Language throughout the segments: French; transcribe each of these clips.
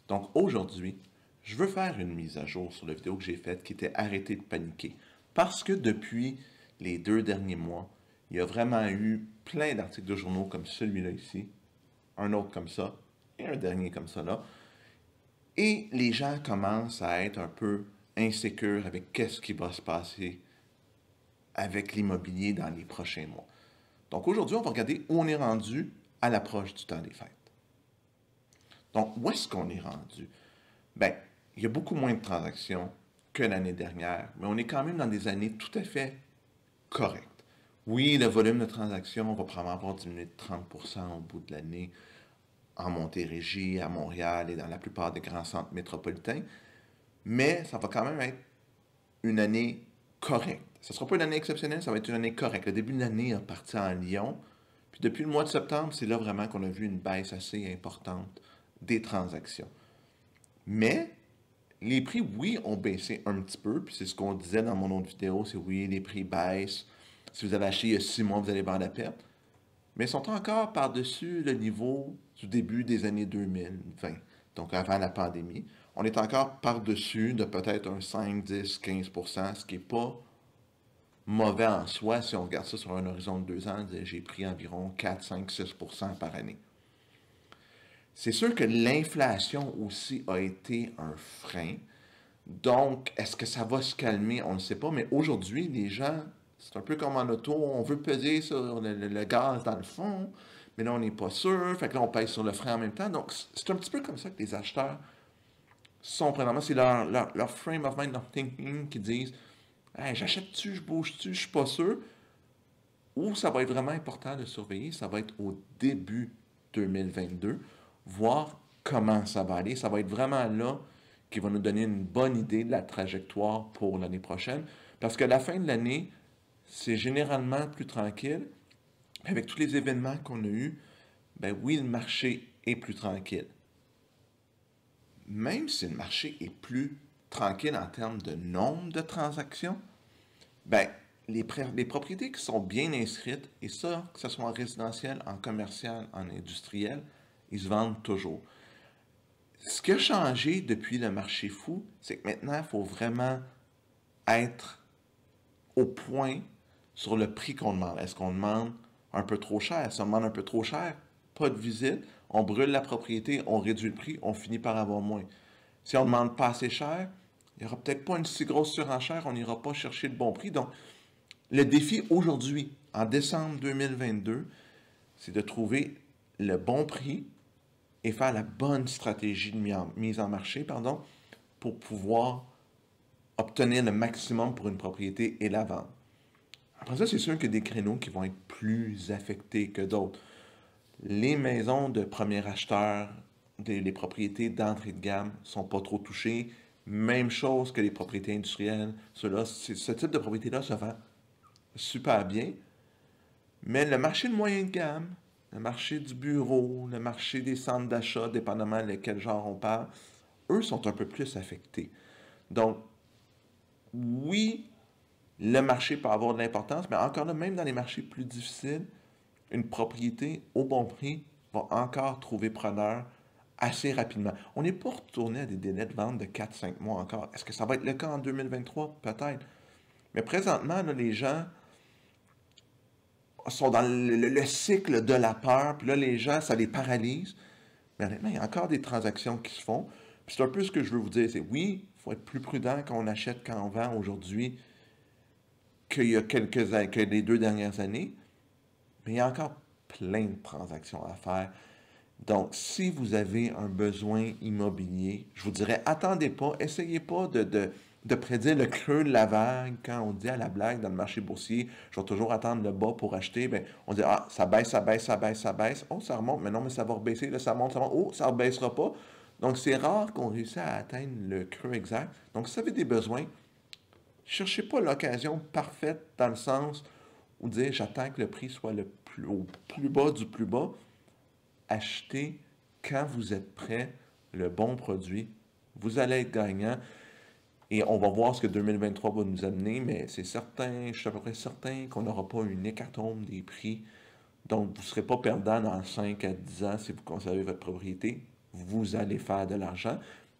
Donc aujourd'hui, je veux faire une mise à jour sur la vidéo que j'ai faite qui était arrêtez de paniquer. Parce que depuis les 2 derniers mois, il y a vraiment eu plein d'articles de journaux comme celui-là ici, un autre comme ça, et un dernier comme ça là. Et les gens commencent à être un peu insécures avec qu'est-ce qui va se passer avec l'immobilier dans les prochains mois. Donc aujourd'hui, on va regarder où on est rendu à l'approche du temps des fêtes. Donc, où est-ce qu'on est rendu? Ben, il y a beaucoup moins de transactions que l'année dernière, mais on est quand même dans des années tout à fait correctes. Oui, le volume de transactions va probablement avoir diminué de 30% au bout de l'année en Montérégie, à Montréal et dans la plupart des grands centres métropolitains, mais ça va quand même être une année correcte. Ce ne sera pas une année exceptionnelle, ça va être une année correcte. Le début de l'année a parti en Lyon, puis depuis le mois de septembre, c'est là vraiment qu'on a vu une baisse assez importante des transactions. Mais les prix, oui, ont baissé un petit peu, puis c'est ce qu'on disait dans mon autre vidéo, c'est oui, les prix baissent. Si vous avez acheté il y a 6 mois, vous allez voir la perte. Mais ils sont encore par-dessus le niveau du début des années 2020, donc avant la pandémie. On est encore par-dessus de peut-être un 5, 10, 15%, ce qui n'est pas mauvais en soi si on regarde ça sur un horizon de 2 ans. J'ai pris environ 4, 5, 6% par année. C'est sûr que l'inflation aussi a été un frein. Donc, est-ce que ça va se calmer? On ne sait pas. Mais aujourd'hui, les gens, c'est un peu comme en auto, on veut peser sur le gaz dans le fond, mais là, on n'est pas sûr. Fait que là, on pèse sur le frein en même temps. Donc, c'est un petit peu comme ça que les acheteurs sont présentement. C'est leur frame of mind, leur thinking qui disent hey, j'achète-tu, je bouge-tu, je suis pas sûr. Où ça va être vraiment important de surveiller, ça va être au début 2022, voir comment ça va aller. Ça va être vraiment là qui va nous donner une bonne idée de la trajectoire pour l'année prochaine. Parce que la fin de l'année, c'est généralement plus tranquille. Avec tous les événements qu'on a eus, ben oui, le marché est plus tranquille. Même si le marché est plus tranquille en termes de nombre de transactions, ben, les propriétés qui sont bien inscrites, et ça, que ce soit en résidentiel, en commercial, en industriel, ils se vendent toujours. Ce qui a changé depuis le marché fou, c'est que maintenant, il faut vraiment être au point sur le prix qu'on demande. Est-ce qu'on demande un peu trop cher? Si on demande un peu trop cher, pas de visite, on brûle la propriété, on réduit le prix, on finit par avoir moins. Si on demande pas assez cher, il n'y aura peut-être pas une si grosse surenchère, on n'ira pas chercher le bon prix. Donc, le défi aujourd'hui, en décembre 2022, c'est de trouver le bon prix et faire la bonne stratégie de mise en marché, pour pouvoir obtenir le maximum pour une propriété et la vendre. Après ça, c'est sûr qu'il y a des créneaux qui vont être plus affectés que d'autres. Les maisons de premier acheteur, les propriétés d'entrée de gamme sont pas trop touchées. Même chose que les propriétés industrielles. Ce type de propriété-là se vend super bien. Mais le marché de moyen de gamme, le marché du bureau, le marché des centres d'achat, dépendamment de quel genre on parle, eux sont un peu plus affectés. Donc, oui, le marché peut avoir de l'importance, mais encore là, même dans les marchés plus difficiles, une propriété au bon prix va encore trouver preneur assez rapidement. On n'est pas retourné à des délais de vente de 4-5 mois encore. Est-ce que ça va être le cas en 2023? Peut-être. Mais présentement, là, les gens sont dans le cycle de la peur, puis là, les gens, ça les paralyse. Mais honnêtement, il y a encore des transactions qui se font. Puis c'est un peu ce que je veux vous dire, c'est oui, il faut être plus prudent quand on achète, quand on vend aujourd'hui qu'il y a que les 2 dernières années, mais il y a encore plein de transactions à faire. Donc, si vous avez un besoin immobilier, je vous dirais, attendez pas, essayez pas de prédire le creux de la vague quand on dit à la blague dans le marché boursier, je vais toujours attendre le bas pour acheter. Ben, on dit, ah, ça baisse, ça baisse, ça baisse, ça baisse. Oh, ça remonte, mais non, mais ça va rebaisser, là, ça monte, ça monte. Oh, ça ne rebaissera pas. Donc, c'est rare qu'on réussisse à atteindre le creux exact. Donc, si vous avez des besoins, cherchez pas l'occasion parfaite dans le sens où dire, j'attends que le prix soit au plus bas du plus bas. Achetez quand vous êtes prêt le bon produit. Vous allez être gagnant. Et on va voir ce que 2023 va nous amener, mais c'est certain, je suis à peu près certain qu'on n'aura pas une hécatombe des prix. Donc, vous ne serez pas perdant dans 5 à 10 ans si vous conservez votre propriété. vous allez faire de l'argent.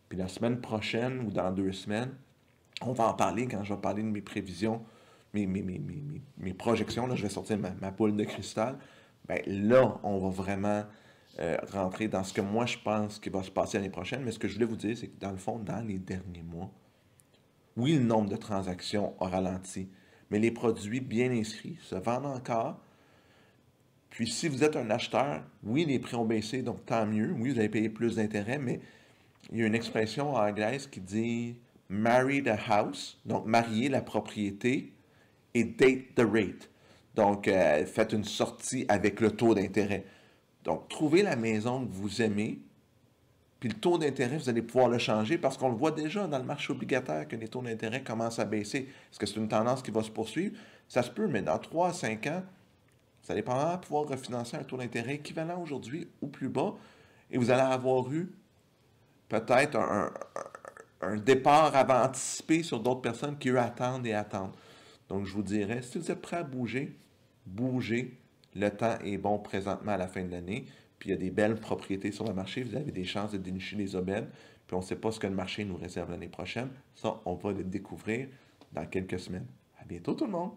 Puis la semaine prochaine ou dans 2 semaines, on va en parler quand je vais parler de mes prévisions, mes projections. Là, je vais sortir ma boule de cristal. Ben, là, on va vraiment rentrer dans ce que moi je pense qui va se passer l'année prochaine. Mais ce que je voulais vous dire, c'est que dans le fond, dans les derniers mois, oui, le nombre de transactions a ralenti, mais les produits bien inscrits se vendent encore. Puis si vous êtes un acheteur, oui, les prix ont baissé, donc tant mieux. Oui, vous allez payer plus d'intérêt, mais il y a une expression anglaise qui dit marry the house, donc marier la propriété, et date the rate. Donc, faites une sortie avec le taux d'intérêt. Donc, trouvez la maison que vous aimez, puis le taux d'intérêt, vous allez pouvoir le changer parce qu'on le voit déjà dans le marché obligataire que les taux d'intérêt commencent à baisser. Est-ce que c'est une tendance qui va se poursuivre? Ça se peut, mais dans 3 à 5 ans, vous allez probablement pouvoir refinancer un taux d'intérêt équivalent aujourd'hui ou plus bas et vous allez avoir eu peut-être un départ avant anticipé sur d'autres personnes qui, eux, attendent et attendent. Donc, je vous dirais, si vous êtes prêt à bouger, bougez. Le temps est bon présentement à la fin de l'année. Puis, il y a des belles propriétés sur le marché. Vous avez des chances de dénicher les aubaines. Puis, on ne sait pas ce que le marché nous réserve l'année prochaine. Ça, on va le découvrir dans quelques semaines. À bientôt, tout le monde!